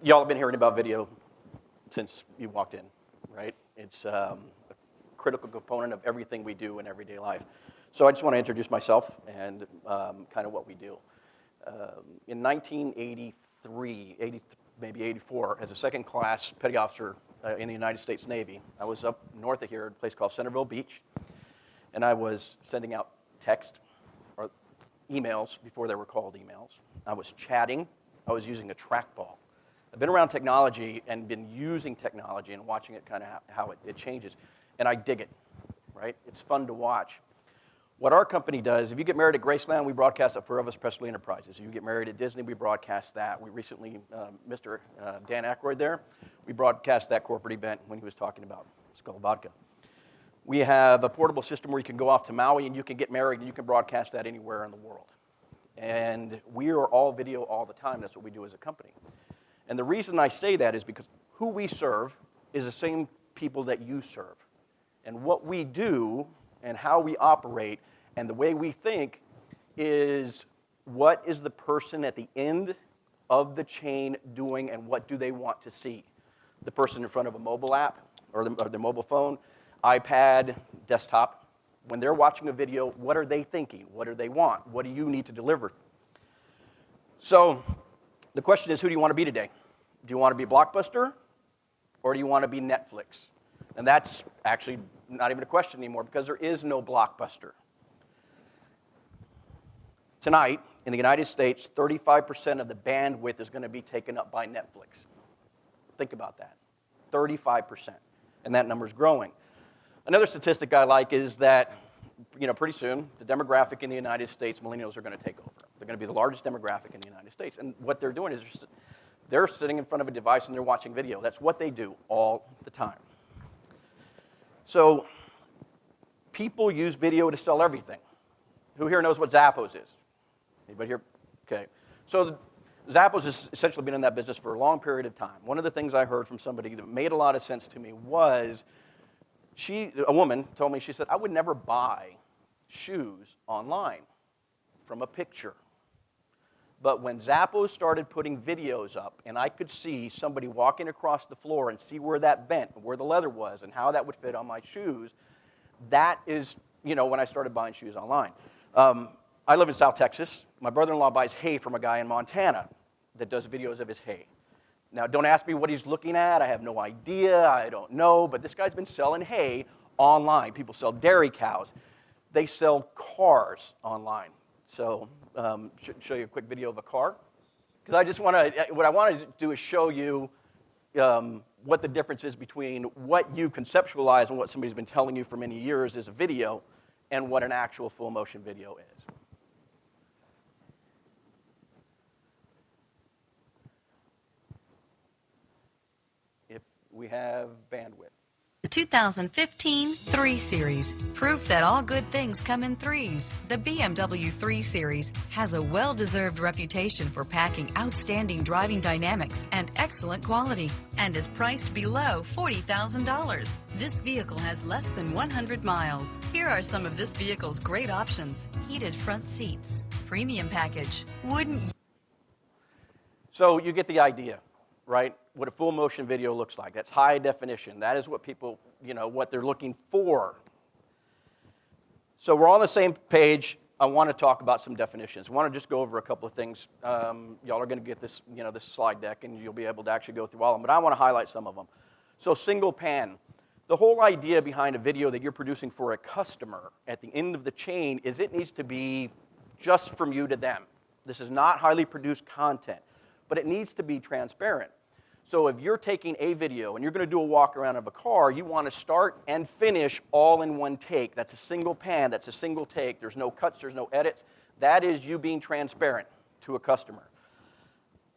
y'all have been hearing about video since you walked in, right? It's a critical component of everything we do in everyday life. So I just want to introduce myself and kind of what we do. In 1983, maybe 84, as a second-class petty officer in the United States Navy, I was up north of here at a place called Centerville Beach, and I was sending out text or emails before they were called emails. I was chatting. I was using a trackball. I've been around technology and been using technology and watching it kind of how it changes, and I dig it, right? It's fun to watch. What our company does, if you get married at Graceland, we broadcast at Forever Specialty Enterprises. If you get married at Disney, we broadcast that. We recently, Mr. Dan Aykroyd there, we broadcast that corporate event when he was talking about Skull Vodka. We have a portable system where you can go off to Maui and you can get married and you can broadcast that anywhere in the world. And we are all video all the time. That's what we do as a company. And the reason I say that is because who we serve is the same people that you serve. And what we do and how we operate and the way we think is what is the person at the end of the chain doing and what do they want to see? The person in front of a mobile app or the mobile phone, iPad, desktop, when they're watching a video, what are they thinking? What do they want? What do you need to deliver? So the question is, who do you want to be today? Do you want to be Blockbuster or do you want to be Netflix? And that's actually not even a question anymore because there is no Blockbuster. Tonight, in the United States, 35% of the bandwidth is going to be taken up by Netflix. Think about that, 35%. And that number's growing. Another statistic I like is that, pretty soon, the demographic in the United States, millennials are going to take over. They're going to be the largest demographic in the United States. And what they're doing is they're sitting in front of a device and they're watching video. That's what they do all the time. So people use video to sell everything. Who here knows what Zappos is? Anybody here? Okay. So Zappos has essentially been in that business for a long period of time. One of the things I heard from somebody that made a lot of sense to me was a woman told me, she said, I would never buy shoes online from a picture. But when Zappos started putting videos up and I could see somebody walking across the floor and see where that bent, where the leather was, and how that would fit on my shoes, that is, when I started buying shoes online. I live in South Texas. My brother-in-law buys hay from a guy in Montana that does videos of his hay. Now, don't ask me what he's looking at. I have no idea. I don't know. But this guy's been selling hay online. People sell dairy cows. They sell cars online. So show you a quick video of a car. Because what I want to do is show you what the difference is between what you conceptualize and what somebody's been telling you for many years is a video and what an actual full motion video is. If we have bandwidth. The 2015 3 Series, proof that all good things come in threes. The BMW 3 Series has a well-deserved reputation for packing outstanding driving dynamics and excellent quality, and is priced below $40,000. This vehicle has less than 100 miles. Here are some of this vehicle's great options: heated front seats, premium package, wouldn't. So you get the idea, right? What a full motion video looks like. That's high definition. That is what people, what they're looking for. So we're all on the same page. I want to talk about some definitions. I want to just go over a couple of things. Y'all are going to get this, this slide deck, and you'll be able to actually go through all of them. But I want to highlight some of them. So single pan. The whole idea behind a video that you're producing for a customer at the end of the chain is it needs to be just from you to them. This is not highly produced content, but it needs to be transparent. So if you're taking a video and you're going to do a walk around of a car, you want to start and finish all in one take. That's a single pan. That's a single take. There's no cuts. There's no edits. That is you being transparent to a customer.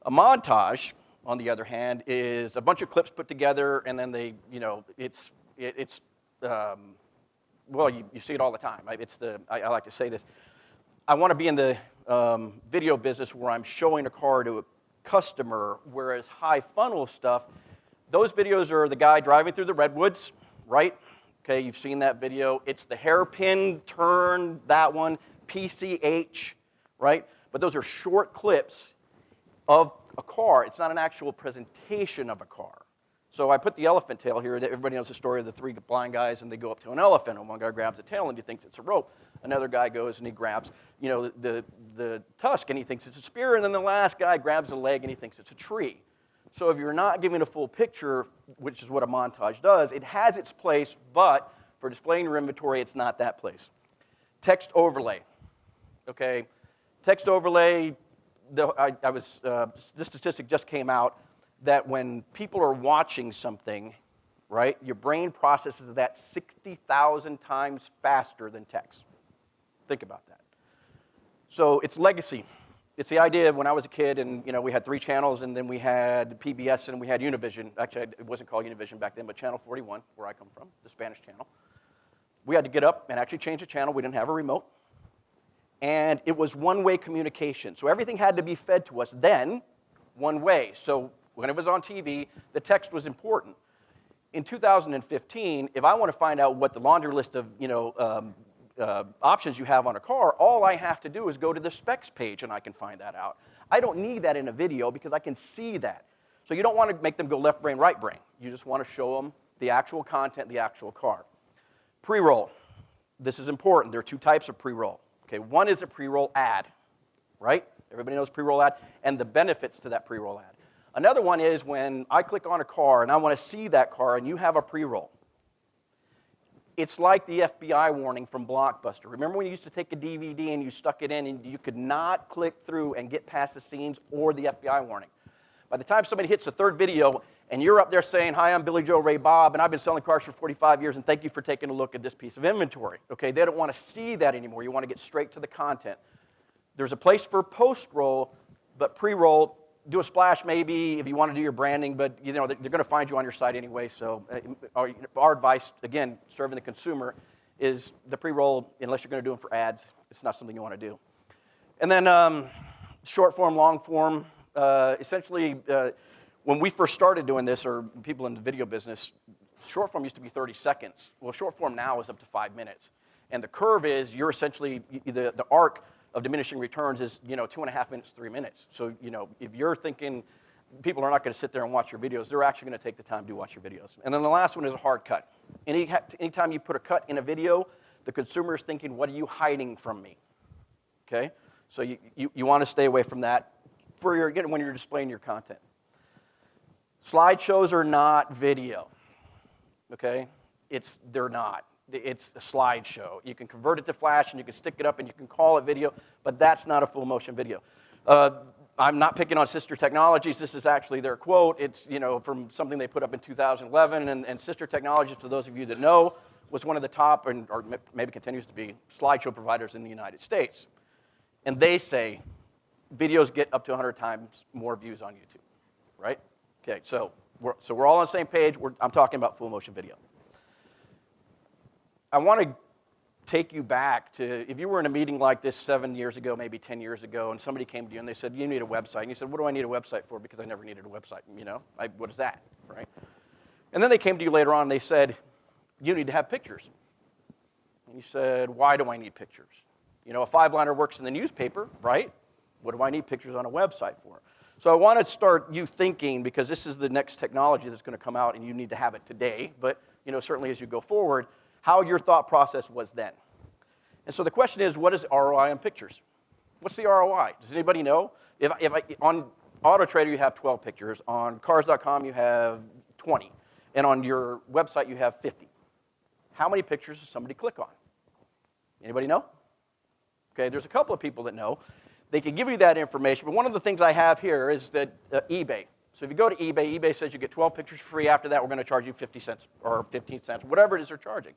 A montage, on the other hand, is a bunch of clips put together, and then they, well, you see it all the time. I like to say this. I want to be in the video business where I'm showing a car to a customer, whereas high funnel stuff, those videos are the guy driving through the redwoods, right? Okay, you've seen that video. It's the hairpin turn, that one, PCH, right? But those are short clips of a car. It's not an actual presentation of a car. So I put the elephant tail here. Everybody knows the story of the three blind guys, and they go up to an elephant, and one guy grabs the tail, and he thinks it's a rope. Another guy goes, and he grabs, the tusk, and he thinks it's a spear, and then the last guy grabs the leg, and he thinks it's a tree. So if you're not giving a full picture, which is what a montage does, it has its place, but for displaying your inventory, it's not that place. Text overlay, okay? Text overlay, this statistic just came out that when people are watching something, right, your brain processes that 60,000 times faster than text. Think about that. So it's legacy. It's the idea of when I was a kid and we had 3 channels and then we had PBS and we had Univision. Actually, it wasn't called Univision back then, but Channel 41, where I come from, the Spanish channel. We had to get up and actually change the channel. We didn't have a remote. And it was one-way communication. So everything had to be fed to us then one way. So when it was on TV, the text was important. In 2015, if I want to find out what the laundry list of options you have on a car, all I have to do is go to the specs page and I can find that out. I don't need that in a video because I can see that. So you don't want to make them go left brain, right brain. You just want to show them the actual content, the actual car. Pre-roll. This is important. There are 2 types of pre-roll. Okay, one is a pre-roll ad, right? Everybody knows pre-roll ad and the benefits to that pre-roll ad. Another one is when I click on a car and I want to see that car and you have a pre-roll. It's like the FBI warning from Blockbuster. Remember when you used to take a DVD and you stuck it in and you could not click through and get past the scenes or the FBI warning? By the time somebody hits the 3rd video and you're up there saying, "Hi, I'm Billy Joe Ray Bob, and I've been selling cars for 45 years, and thank you for taking a look at this piece of inventory." Okay, they don't want to see that anymore. You want to get straight to the content. There's a place for post-roll, but pre-roll, do a splash maybe if you want to do your branding, but they're going to find you on your site anyway. So our advice, again, serving the consumer, is the pre-roll, unless you're going to do them for ads, it's not something you want to do. And then short form, long form. Essentially, when we first started doing this, or people in the video business, short form used to be 30 seconds. Well, short form now is up to 5 minutes. And the curve is you're essentially, the arc of diminishing returns is 2.5 minutes, 3 minutes. So if you're thinking people are not going to sit there and watch your videos, they're actually going to take the time to watch your videos. And then the last one is a hard cut. Anytime you put a cut in a video, the consumer is thinking, what are you hiding from me? Okay? So you want to stay away from that when you're displaying your content. Slideshows are not video. Okay? They're not. It's a slideshow. You can convert it to Flash, and you can stick it up, and you can call it video, but that's not a full motion video. I'm not picking on Sister Technologies. This is actually their quote. It's from something they put up in 2011, and Sister Technologies, for those of you that know, was one of the top, or maybe continues to be, slideshow providers in the United States. And they say videos get up to 100 times more views on YouTube, right? Okay, so we're all on the same page. I'm talking about full motion video. I want to take you back to, if you were in a meeting like this 7 years ago, maybe 10 years ago, and somebody came to you and they said, "You need a website." And you said, "What do I need a website for?" "Because I never needed a website." What is that, right? And then they came to you later on and they said, "You need to have pictures." And you said, "Why do I need pictures? A 5-liner works in the newspaper, right? What do I need pictures on a website for?" So I want to start you thinking, because this is the next technology that's going to come out and you need to have it today, but certainly as you go forward, how your thought process was then. And so the question is, what is ROI on pictures? What's the ROI? Does anybody know? On AutoTrader you have 12 pictures, on Cars.com you have 20, and on your website you have 50. How many pictures does somebody click on? Anybody know? Okay, there's a couple of people that know. They can give you that information, but one of the things I have here is that eBay. So if you go to eBay, eBay says you get 12 pictures free. After that, we're going to charge you 50 cents or 15 cents, whatever it is they're charging.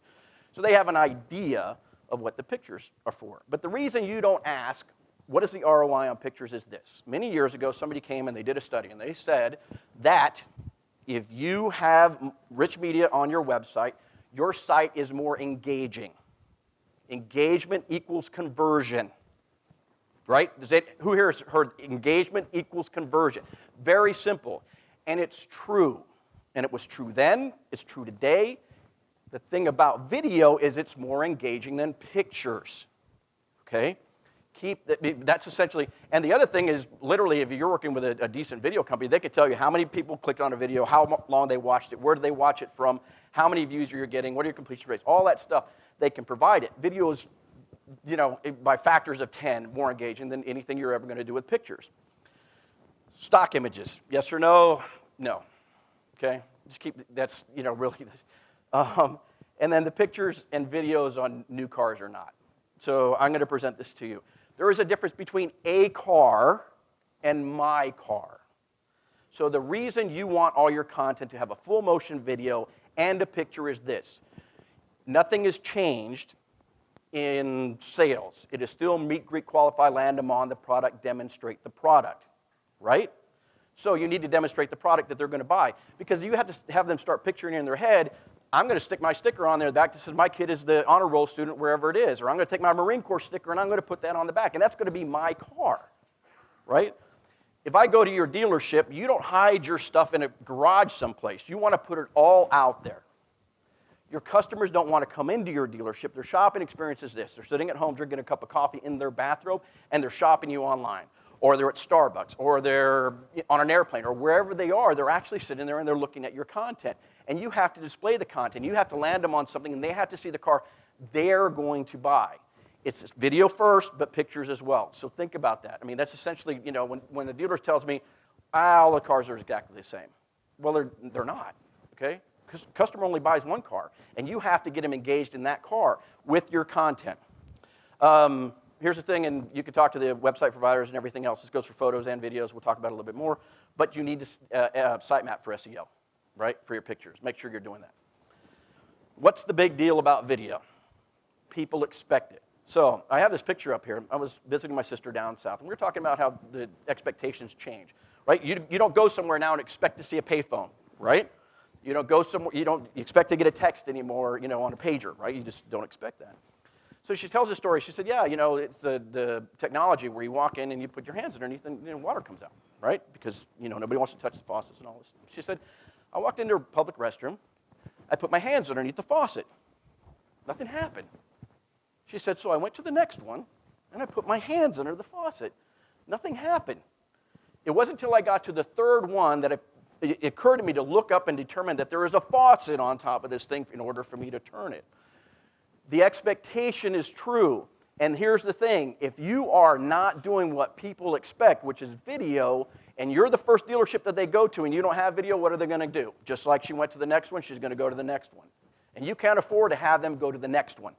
So they have an idea of what the pictures are for. But the reason you don't ask, what is the ROI on pictures, is this. Many years ago, somebody came and they did a study, and they said that if you have rich media on your website, your site is more engaging. Engagement equals conversion. Right? Who here has heard engagement equals conversion? Very simple. And it's true. And it was true then. It's true today. The thing about video is it's more engaging than pictures. Okay? That's essentially, and the other thing is literally if you're working with a decent video company, they could tell you how many people clicked on a video, how long they watched it, where did they watch it from, how many views you're getting, what are your completion rates, all that stuff, they can provide it. Video is, by factors of 10 more engaging than anything you're ever going to do with pictures. Stock images, yes or no? No. Okay? Just keep, that's, really. And then the pictures and videos on new cars are not. So I'm going to present this to you. There is a difference between a car and my car. So the reason you want all your content to have a full motion video and a picture is this. Nothing has changed in sales. It is still meet, greet, qualify, land them on the product, demonstrate the product, right? So you need to demonstrate the product that they're going to buy because you have to have them start picturing in their head, I'm going to stick my sticker on there that says my kid is the honor roll student wherever it is, or I'm going to take my Marine Corps sticker and I'm going to put that on the back, and that's going to be my car, right? If I go to your dealership, you don't hide your stuff in a garage someplace. You want to put it all out there. Your customers don't want to come into your dealership. Their shopping experience is this. They're sitting at home drinking a cup of coffee in their bathrobe, and they're shopping you online. Or they're at Starbucks, or they're on an airplane, or wherever they are, they're actually sitting there and they're looking at your content. And you have to display the content. You have to land them on something, and they have to see the car they're going to buy. It's video first, but pictures as well. So think about that. I mean, that's essentially, when the dealer tells me, all the cars are exactly the same. Well, they're not, okay? Because customer only buys one car, and you have to get them engaged in that car with your content. Here's the thing, and you can talk to the website providers and everything else. This goes for photos and videos. We'll talk about it a little bit more. But you need to sitemap for SEO, right, for your pictures. Make sure you're doing that. What's the big deal about video? People expect it. So I have this picture up here. I was visiting my sister down south, and we were talking about how the expectations change, right? You don't go somewhere now and expect to see a payphone, right? You don't go somewhere, you don't expect to get a text anymore, on a pager, right? You just don't expect that. So she tells a story. She said, yeah, it's the technology where you walk in and you put your hands underneath and water comes out, right? Because, nobody wants to touch the faucets and all this. She said, I walked into a public restroom. I put my hands underneath the faucet. Nothing happened. She said, so I went to the next one and I put my hands under the faucet. Nothing happened. It wasn't until I got to the third one that it occurred to me to look up and determine that there is a faucet on top of this thing in order for me to turn it. The expectation is true. And here's the thing. If you are not doing what people expect, which is video, and you're the first dealership that they go to and you don't have video, what are they going to do? Just like she went to the next one, she's going to go to the next one. And you can't afford to have them go to the next one.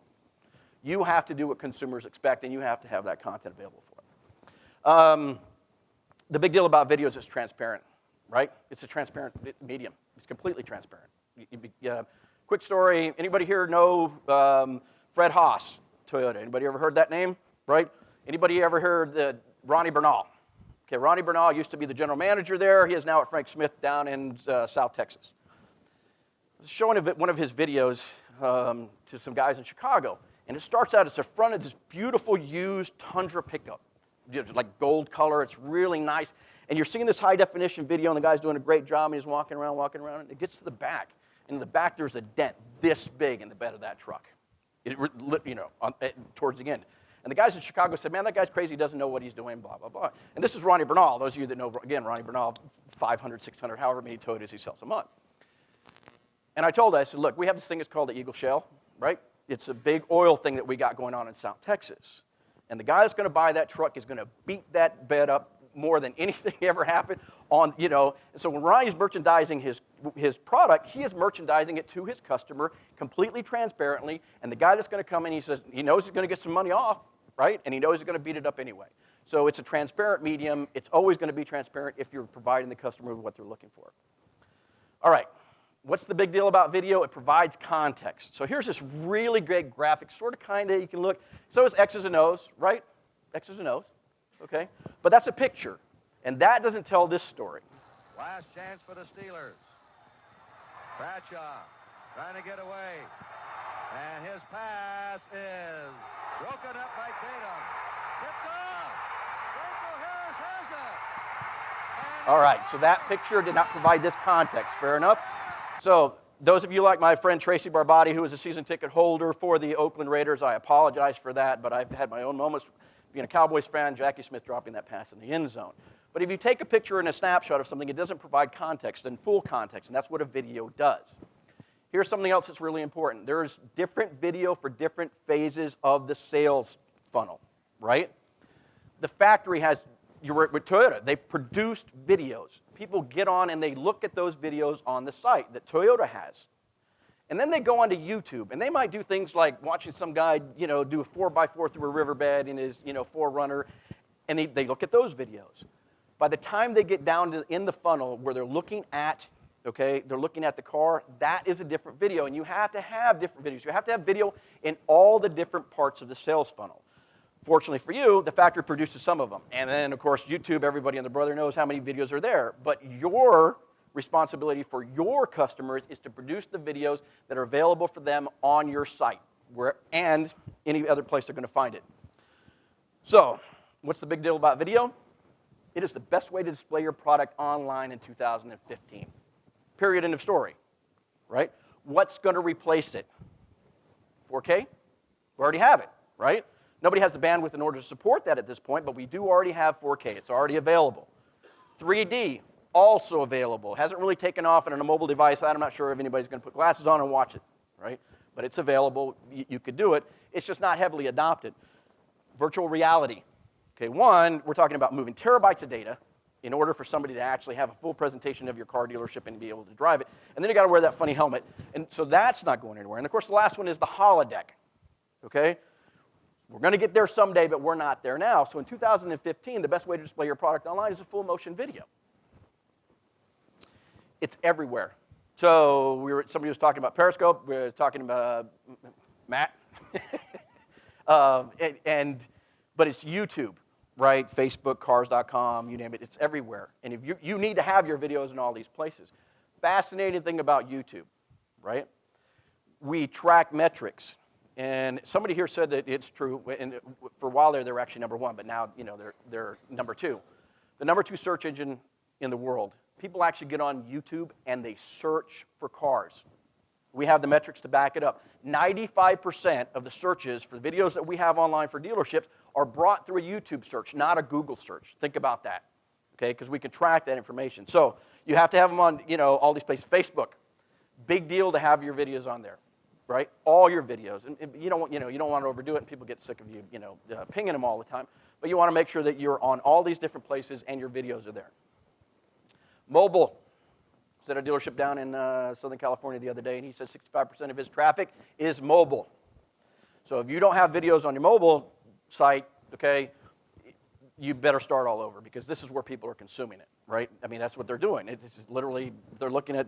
You have to do what consumers expect, and you have to have that content available for them. The big deal about video is it's transparent, right? It's a transparent medium. It's completely transparent. Quick story, anybody here know Fred Haas, Toyota? Anybody ever heard that name, right? Anybody ever heard Ronnie Bernal? Okay, Ronnie Bernal used to be the general manager there. He is now at Frank Smith down in South Texas. I was showing one of his videos to some guys in Chicago, and it starts out as the front of this beautiful used Tundra pickup, like gold color. It's really nice, and you're seeing this high-definition video, and the guy's doing a great job, and he's walking around, and it gets to the back. And in the back, there's a dent this big in the bed of that truck, towards the end. And the guys in Chicago said, man, that guy's crazy. He doesn't know what he's doing, blah, blah, blah. And this is Ronnie Bernal. Those of you that know, again, Ronnie Bernal, 500, 600, however many Toyotas he sells a month. And I told her, I said, look, we have this thing that's called the Eagle Shale, right? It's a big oil thing that we got going on in South Texas. And the guy that's going to buy that truck is going to beat that bed up more than anything ever happened on, So when Ronnie's merchandising his product, he is merchandising it to his customer completely transparently. And the guy that's going to come in, he knows he's going to get some money off, right? And he knows he's going to beat it up anyway. So it's a transparent medium. It's always going to be transparent if you're providing the customer with what they're looking for. All right. What's the big deal about video? It provides context. So here's this really great graphic, sort of, kind of, you can look. So it's X's and O's, right? X's and O's. Okay? But that's a picture, and that doesn't tell this story. Last chance for the Steelers. Bradshaw trying to get away, and his pass is broken up by Tatum. Tipped off. Rachel Harris has it. All right, so that picture did not provide this context. Fair enough? So those of you like my friend Tracy Barbati, who is a season ticket holder for the Oakland Raiders, I apologize for that, but I've had my own moments. being a Cowboys fan, Jackie Smith dropping that pass in the end zone. But if you take a picture and a snapshot of something, it doesn't provide context and full context, and that's what a video does. Here's something else that's really important. There's different video for different phases of the sales funnel, right? The factory has, you were with Toyota, they produced videos. People get on and they look at those videos on the site that Toyota has. And then they go onto YouTube, and they might do things like watching some guy, do a 4x4 through a riverbed in his, 4Runner, and they look at those videos. By the time they get down to in the funnel where they're looking at, they're looking at the car, that is a different video, and you have to have different videos. You have to have video in all the different parts of the sales funnel. Fortunately for you, the factory produces some of them. And then, of course, YouTube, everybody and their brother knows how many videos are there. But your responsibility for your customers is to produce the videos that are available for them on your site and any other place they're going to find it. So, what's the big deal about video? It is the best way to display your product online in 2015. Period, end of story, right? What's going to replace it? 4K? We already have it, right? Nobody has the bandwidth in order to support that at this point, but we do already have 4K. It's already available. 3D, also available. Hasn't really taken off on a mobile device. I'm not sure if anybody's going to put glasses on and watch it, right? But it's available. You could do it. It's just not heavily adopted. Virtual reality. Okay, one, we're talking about moving terabytes of data in order for somebody to actually have a full presentation of your car dealership and be able to drive it. And then you got to wear that funny helmet. And so that's not going anywhere. And of course, the last one is the holodeck. Okay? We're going to get there someday, but we're not there now. So in 2015, the best way to display your product online is a full motion video. It's everywhere. So somebody was talking about Periscope. We were talking about Matt. But it's YouTube. Right, Facebook, cars.com, you name it, it's everywhere. And if you need to have your videos in all these places. Fascinating thing about YouTube, right? We track metrics. And somebody here said that it's true, and for a while there, they were actually number one, but now, they're number two. The number two search engine in the world. People actually get on YouTube and they search for cars. We have the metrics to back it up. 95% of the searches for the videos that we have online for dealerships are brought through a YouTube search, not a Google search. Think about that, okay? Because we can track that information. So you have to have them on, all these places. Facebook, big deal to have your videos on there, right? All your videos, and you don't want to overdo it, and people get sick of you, pinging them all the time. But you want to make sure that you're on all these different places and your videos are there. Mobile. I was at a dealership down in Southern California the other day, and he said 65% of his traffic is mobile. So if you don't have videos on your mobile site, okay, you better start all over, because this is where people are consuming it, right? I mean, that's what they're doing. It's just literally, they're looking at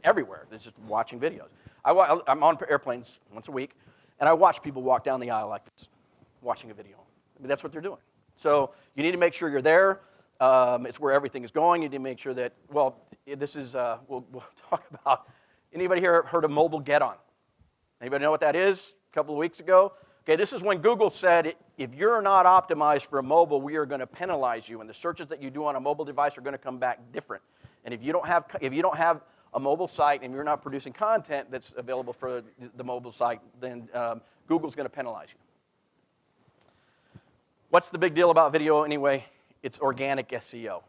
everywhere. They're just watching videos. I'm on airplanes once a week, and I watch people walk down the aisle like this, watching a video. I mean, that's what they're doing. So you need to make sure you're there. It's where everything is going. You need to make sure that, this is, we'll talk about, anybody here heard of mobile get-on? Anybody know what that is? A couple of weeks ago? Okay, this is when Google said, if you're not optimized for a mobile, we are going to penalize you, and the searches that you do on a mobile device are going to come back different. And if you don't have a mobile site and you're not producing content that's available for the mobile site, then Google's going to penalize you. What's the big deal about video anyway? It's organic SEO.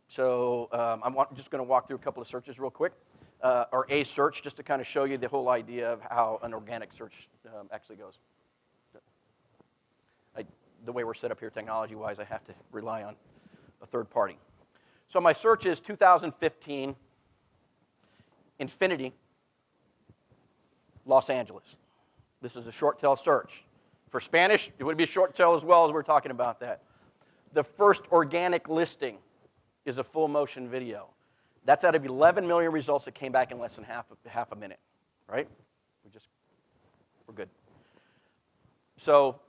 So I'm just going to walk through a couple of searches real quick, or a search, just to kind of show you the whole idea of how an organic search actually goes. The way we're set up here technology-wise, I have to rely on a third party. So my search is 2015 Infiniti Los Angeles. This is a short tail search. For Spanish, it would be a short tail as well, as we're talking about that. The first organic listing is a full motion video. That's out of 11 million results that came back in less than half a minute, right? We're good. So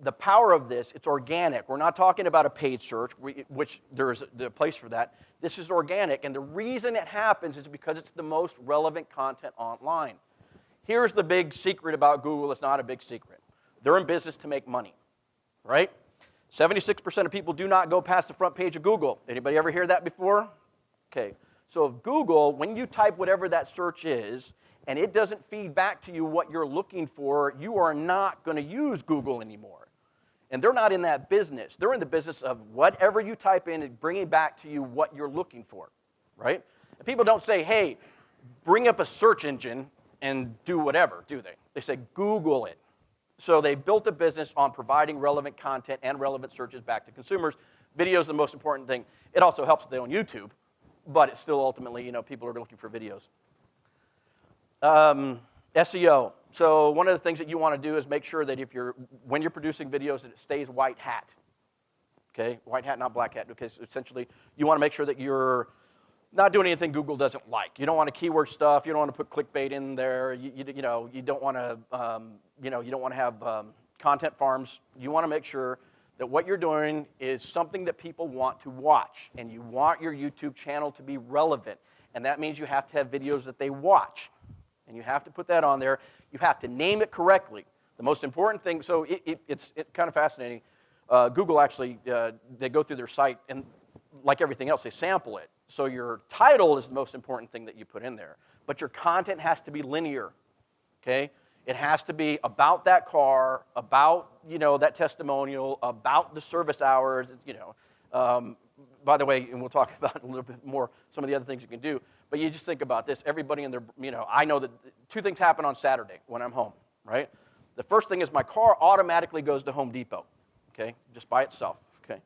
the power of this, it's organic. We're not talking about a paid search, which there's a place for that. This is organic, and the reason it happens is because it's the most relevant content online. Here's the big secret about Google. It's not a big secret. They're in business to make money, right? 76% of people do not go past the front page of Google. Anybody ever hear that before? Okay. So if Google, when you type whatever that search is, and it doesn't feed back to you what you're looking for, you are not going to use Google anymore. And they're not in that business. They're in the business of whatever you type in and bringing back to you what you're looking for, right? And people don't say, hey, bring up a search engine and do whatever, do they? They say, Google it. So they built a business on providing relevant content and relevant searches back to consumers. Video is the most important thing. It also helps that they own YouTube, but it's still ultimately, people are looking for videos. SEO. So one of the things that you want to do is make sure that when you're producing videos, that it stays white hat. Okay, white hat, not black hat, because essentially you want to make sure that you're not doing anything Google doesn't like. You don't want to keyword stuff. You don't want to put clickbait in there. You don't want to you don't want to have content farms. You want to make sure that what you're doing is something that people want to watch, and you want your YouTube channel to be relevant, and that means you have to have videos that they watch, and you have to put that on there. You have to name it correctly. The most important thing. So it's kind of fascinating. Google actually they go through their site, and like everything else, they sample it. So your title is the most important thing that you put in there. But your content has to be linear, okay? It has to be about that car, about, that testimonial, about the service hours, By the way, and we'll talk about a little bit more some of the other things you can do, but you just think about this. Everybody in their, I know that two things happen on Saturday when I'm home, right? The first thing is my car automatically goes to Home Depot, okay, just by itself, okay?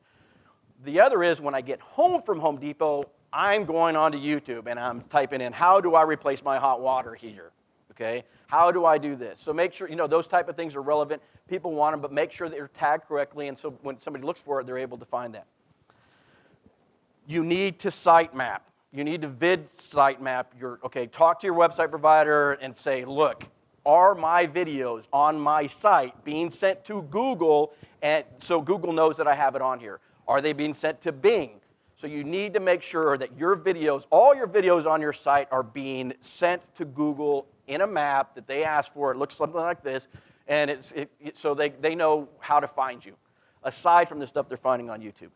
The other is when I get home from Home Depot, I'm going onto YouTube and I'm typing in, how do I replace my hot water heater, okay? How do I do this? So make sure, those type of things are relevant. People want them, but make sure that they're tagged correctly, and so when somebody looks for it, they're able to find that. You need to sitemap. You need to sitemap talk to your website provider and say, look, are my videos on my site being sent to Google, and so Google knows that I have it on here? Are they being sent to Bing? So you need to make sure that your videos, all your videos on your site are being sent to Google in a map that they ask for. It looks something like this, and so they know how to find you, aside from the stuff they're finding on YouTube.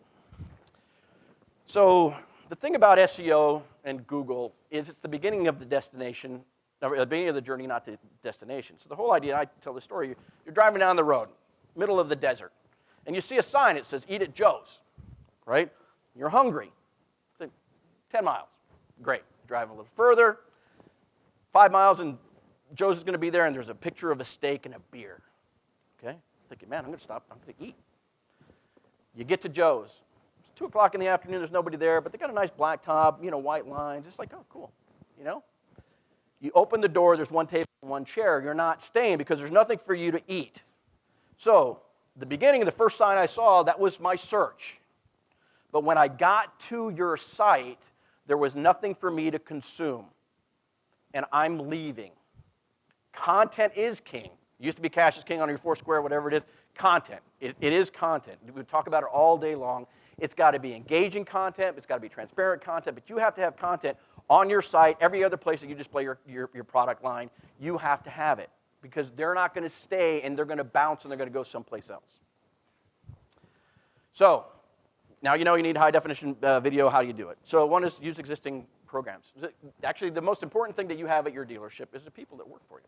So the thing about SEO and Google is it's the beginning of the destination, or the beginning of the journey, not the destination. So the whole idea, I tell the story, you're driving down the road, middle of the desert, and you see a sign that says, eat at Joe's, right? You're hungry. It's 10 miles. Great. Driving a little further, 5 miles, and Joe's is going to be there, and there's a picture of a steak and a beer. Okay? Thinking, man, I'm going to stop. I'm going to eat. You get to Joe's. It's 2 o'clock in the afternoon. There's nobody there, but they got a nice black top, white lines. It's like, oh, cool. You open the door. There's one table and one chair. You're not staying because there's nothing for you to eat. So the beginning of the first sign I saw, that was my search. But when I got to your site, there was nothing for me to consume. And I'm leaving. Content is king. It used to be cash is king on your Foursquare, whatever it is. Content. It is content. We talk about it all day long. It's got to be engaging content. It's got to be transparent content. But you have to have content on your site, every other place that you display your product line. You have to have it. Because they're not going to stay, and they're going to bounce, and they're going to go someplace else. So now you need high-definition video. How do you do it? So one is use existing programs. Actually, the most important thing that you have at your dealership is the people that work for you.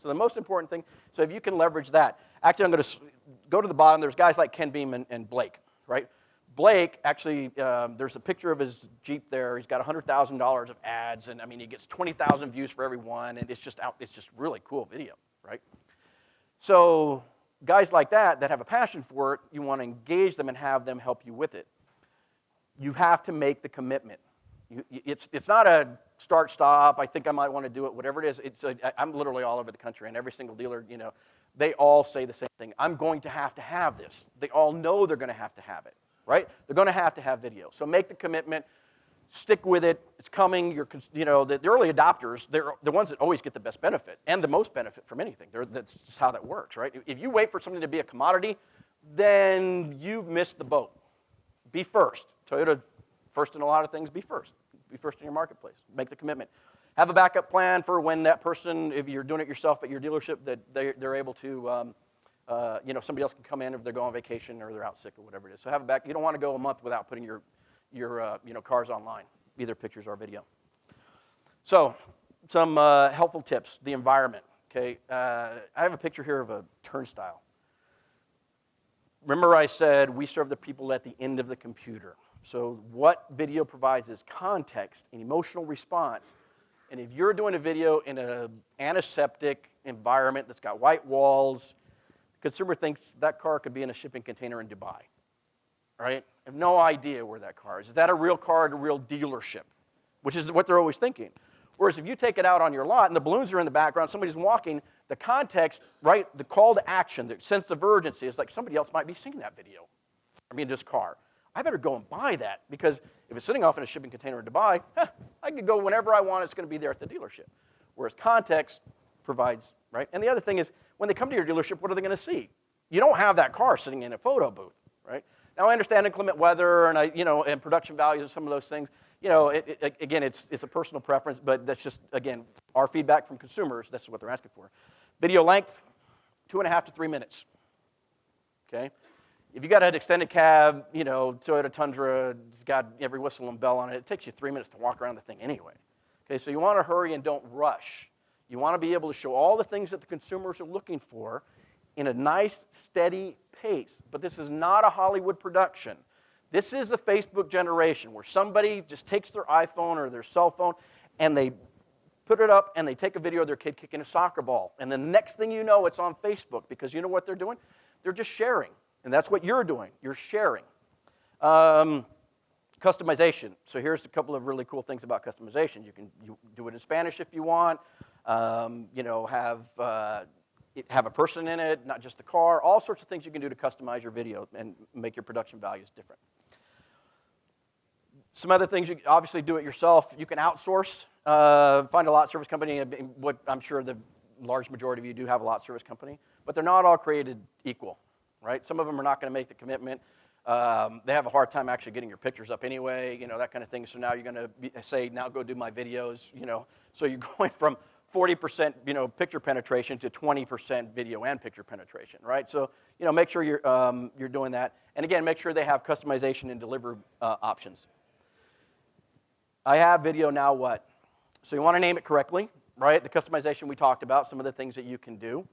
So the most important thing, so if you can leverage that. Actually, I'm going to go to the bottom. There's guys like Ken Beam and Blake, right? Blake, actually, there's a picture of his Jeep there. He's got $100,000 of ads, and he gets 20,000 views for every one, and it's just really cool video, right? So guys like that have a passion for it, you want to engage them and have them help you with it. You have to make the commitment. It's not a start-stop, I think I might want to do it, whatever it is. I'm literally all over the country, and every single dealer, they all say the same thing. I'm going to have this. They all know they're going to have it, right? They're going to have video. So make the commitment. Stick with it. It's coming. The early adopters, they're the ones that always get the best benefit and the most benefit from anything. That's just how that works, right? If you wait for something to be a commodity, then you've missed the boat. Be first. Toyota, first in a lot of things, be first. Be first in your marketplace. Make the commitment. Have a backup plan for when that person, if you're doing it yourself at your dealership, that they're able to, somebody else can come in if they're going on vacation or they're out sick or whatever it is. So have a back. You don't want to go a month without putting your cars online, either pictures or video. So some helpful tips. The environment. Okay, I have a picture here of a turnstile. remember I said we serve the people at the end of the computer. So what video provides is context and emotional response. And if you're doing a video in an antiseptic environment that's got white walls, the consumer thinks that car could be in a shipping container in Dubai, right? I have no idea where that car is. Is that a real car at a real dealership? Which is what they're always thinking. Whereas if you take it out on your lot and the balloons are in the background, somebody's walking, the context, right, the call to action, the sense of urgency is like somebody else might be seeing that video. I mean, this car. I better go and buy that because if it's sitting off in a shipping container in Dubai, I can go whenever I want. It's going to be there at the dealership. Whereas context provides, right? And the other thing is when they come to your dealership, what are they going to see? You don't have that car sitting in a photo booth, right? Now, I understand inclement weather and, and production values and some of those things. Again, it's a personal preference, but that's just, again, our feedback from consumers. That's what they're asking for. Video length, 2.5 to 3 minutes, okay? If you got an extended cab, Toyota Tundra, it's got every whistle and bell on it, it takes you 3 minutes to walk around the thing anyway. Okay, so you want to hurry and don't rush. You want to be able to show all the things that the consumers are looking for in a nice, steady pace. But this is not a Hollywood production. This is the Facebook generation where somebody just takes their iPhone or their cell phone and they put it up and they take a video of their kid kicking a soccer ball. And the next thing you know, it's on Facebook because you know what they're doing? They're just sharing. And that's what you're doing. You're sharing. Customization. So here's a couple of really cool things about customization. You can do it in Spanish if you want. Have a person in it, not just the car. All sorts of things you can do to customize your video and make your production values different. Some other things, you can obviously do it yourself. You can outsource. Find a lot service company. What I'm sure the large majority of you do have a lot service company. But they're not all created equal. Right? Some of them are not going to make the commitment. They have a hard time actually getting your pictures up anyway, that kind of thing. So now you're going to say, now go do my videos, So you're going from 40%, picture penetration to 20% video and picture penetration, right? So, make sure you're doing that. And again, make sure they have customization and delivery options. I have video now what? So you want to name it correctly, right? The customization we talked about, some of the things that you can do.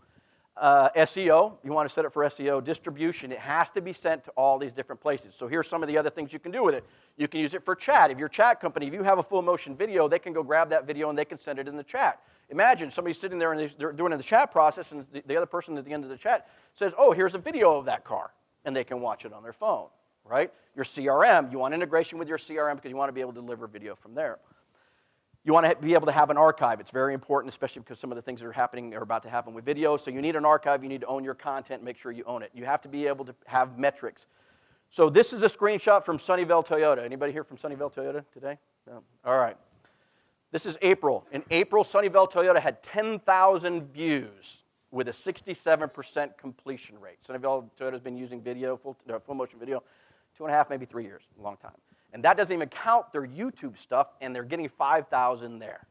SEO, you want to set it for SEO. Distribution, it has to be sent to all these different places. So here's some of the other things you can do with it. You can use it for chat. If you're a chat company, if you have a full motion video, they can go grab that video and they can send it in the chat. Imagine somebody sitting there and they're doing the chat process and the other person at the end of the chat says, oh, here's a video of that car. And they can watch it on their phone, right? Your CRM, you want integration with your CRM because you want to be able to deliver video from there. You want to be able to have an archive. It's very important, especially because some of the things that are happening are about to happen with video. So you need an archive. You need to own your content. Make sure you own it. You have to be able to have metrics. So this is a screenshot from Sunnyvale Toyota. Anybody here from Sunnyvale Toyota today? No? All right. This is April. In April, Sunnyvale Toyota had 10,000 views with a 67% completion rate. Sunnyvale Toyota has been using video, full motion video, 2.5, maybe 3 years, a long time. And that doesn't even count their YouTube stuff, and they're getting 5,000 there,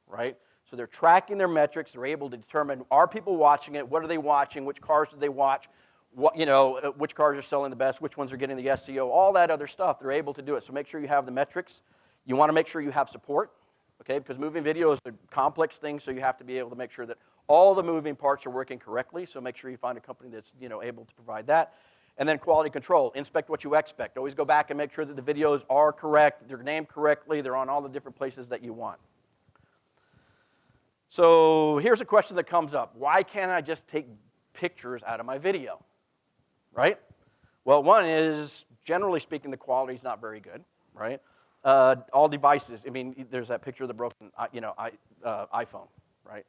right? So they're tracking their metrics. They're able to determine, are people watching it? What are they watching? Which cars do they watch? Which cars are selling the best? Which ones are getting the SEO? All that other stuff, they're able to do it. So make sure you have the metrics. You want to make sure you have support, okay? Because moving video is a complex thing, so you have to be able to make sure that all the moving parts are working correctly. So make sure you find a company that's able to provide that. And then quality control. Inspect what you expect. Always go back and make sure that the videos are correct, they're named correctly, they're on all the different places that you want. So here's a question that comes up. Why can't I just take pictures out of my video? Right? Well, one is, generally speaking, the quality is not very good, right? All devices, there's that picture of the broken iPhone, right?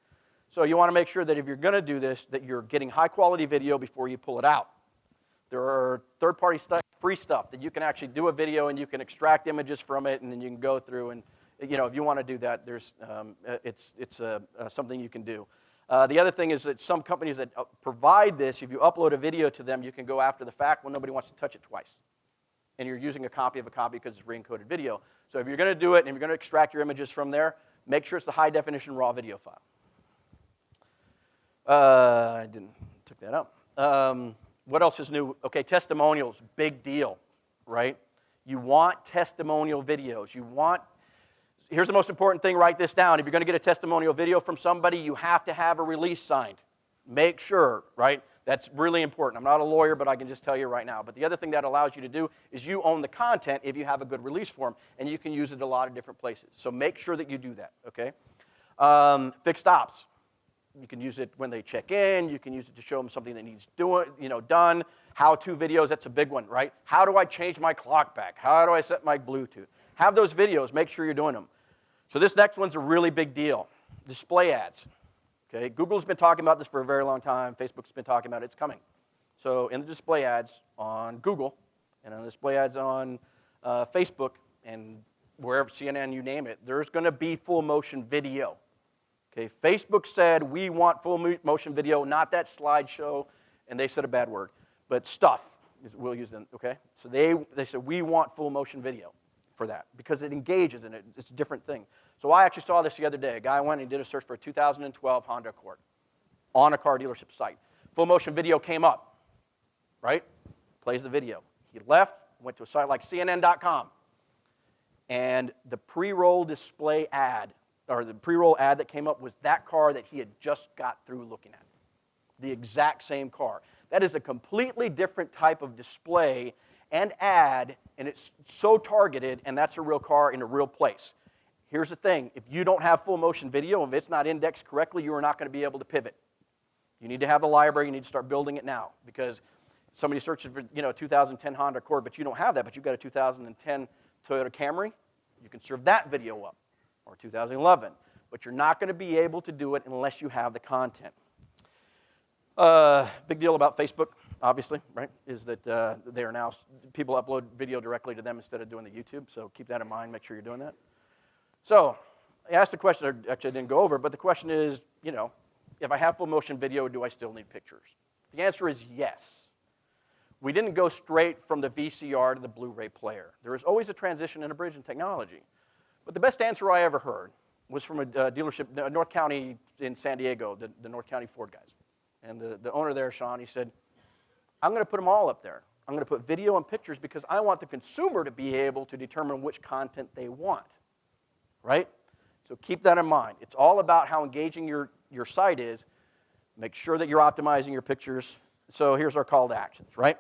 So you want to make sure that if you're going to do this, that you're getting high-quality video before you pull it out. There are third-party stuff, free stuff that you can actually do a video and you can extract images from it and then you can go through and, if you want to do that, there's it's something you can do. The other thing is that some companies that provide this, if you upload a video to them, you can go after the fact when nobody wants to touch it twice. And you're using a copy of a copy because it's re-encoded video. So if you're going to do it and if you're going to extract your images from there, make sure it's the high-definition raw video file. I took that out. What else is new? Okay, testimonials, big deal, right? You want testimonial videos. Here's the most important thing, write this down. If you're going to get a testimonial video from somebody, you have to have a release signed. Make sure, right, That's really important. I'm not a lawyer, but I can just tell you right now. But the other thing that allows you to do is you own the content if you have a good release form, and you can use it a lot of different places. So make sure that you do that, okay? Fixed ops. You can use it when they check in. You can use it to show them something that needs done. How-to videos, that's a big one, right? How do I change my clock back? How do I set my Bluetooth? Have those videos. Make sure you're doing them. So this next one's a really big deal. Display ads. Okay, Google's been talking about this for a very long time. Facebook's been talking about it. It's coming. So in the display ads on Google and on the display ads on Facebook and wherever, CNN, you name it, there's going to be full motion video. Okay, Facebook said we want full motion video, not that slideshow, and they said a bad word, but stuff. We'll use them. Okay, so they said we want full motion video for that because it engages and it's a different thing. So I actually saw this the other day. A guy went and did a search for a 2012 Honda Accord on a car dealership site. Full motion video came up, right? Plays the video. He left, went to a site like CNN.com, and the pre-roll display ad, or the pre-roll ad that came up was that car that he had just got through looking at. The exact same car. That is a completely different type of display and ad, and it's so targeted, and that's a real car in a real place. Here's the thing. If you don't have full motion video, if it's not indexed correctly, you are not going to be able to pivot. You need to have the library. You need to start building it now because somebody searches for, 2010 Honda Accord, but you don't have that, but you've got a 2010 Toyota Camry. You can serve that video up, or 2011. But you're not going to be able to do it unless you have the content. Big deal about Facebook, obviously, right, is that they are now, people upload video directly to them instead of doing the YouTube, so keep that in mind. Make sure you're doing that. So I asked the question, actually I didn't go over, but the question is, if I have full motion video, do I still need pictures? The answer is yes. We didn't go straight from the VCR to the Blu-ray player. There is always a transition and a bridge in technology. But the best answer I ever heard was from a dealership, North County in San Diego, the North County Ford guys. And the owner there, Sean, he said, I'm going to put them all up there. I'm going to put video and pictures because I want the consumer to be able to determine which content they want. Right? So keep that in mind. It's all about how engaging your site is. Make sure that you're optimizing your pictures. So here's our call to actions, right?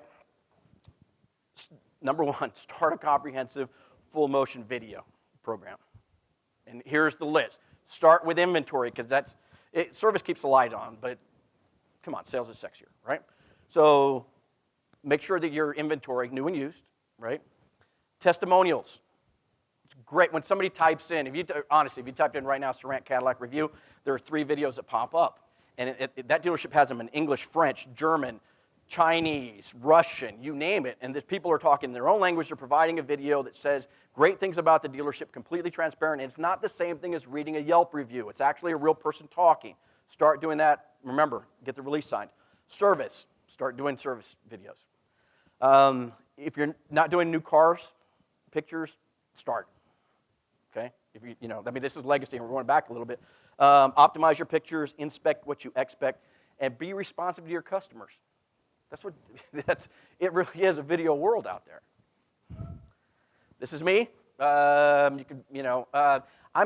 Number one, start a comprehensive full motion video program. And here's the list. Start with inventory because service keeps the light on, but come on, sales is sexier, right? So make sure that your inventory, new and used, right? Testimonials. It's great when somebody types in, honestly, if you typed in right now, Sarant Cadillac Review, there are 3 videos that pop up. And that dealership has them in English, French, German, Chinese, Russian, you name it. And the people are talking their own language. They're providing a video that says great things about the dealership, completely transparent. And it's not the same thing as reading a Yelp review. It's actually a real person talking. Start doing that. Remember, get the release signed. Service. Start doing service videos. If you're not doing new cars, pictures, start. Okay? This is legacy, and we're going back a little bit. Optimize your pictures, inspect what you expect, and be responsive to your customers. It really is a video world out there. This is me. I'm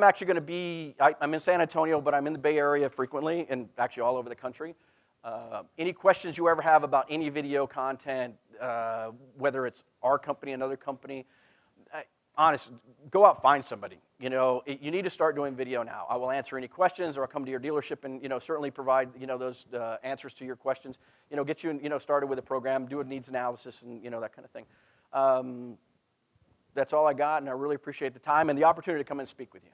actually going to be, I'm in San Antonio, but I'm in the Bay Area frequently, and actually all over the country. Any questions you ever have about any video content, whether it's our company, another company, honestly, go out, find somebody. You need to start doing video now. I will answer any questions, or I'll come to your dealership and certainly provide those answers to your questions. Get you started with a program, do a needs analysis, and that kind of thing. That's all I got, and I really appreciate the time and the opportunity to come and speak with you.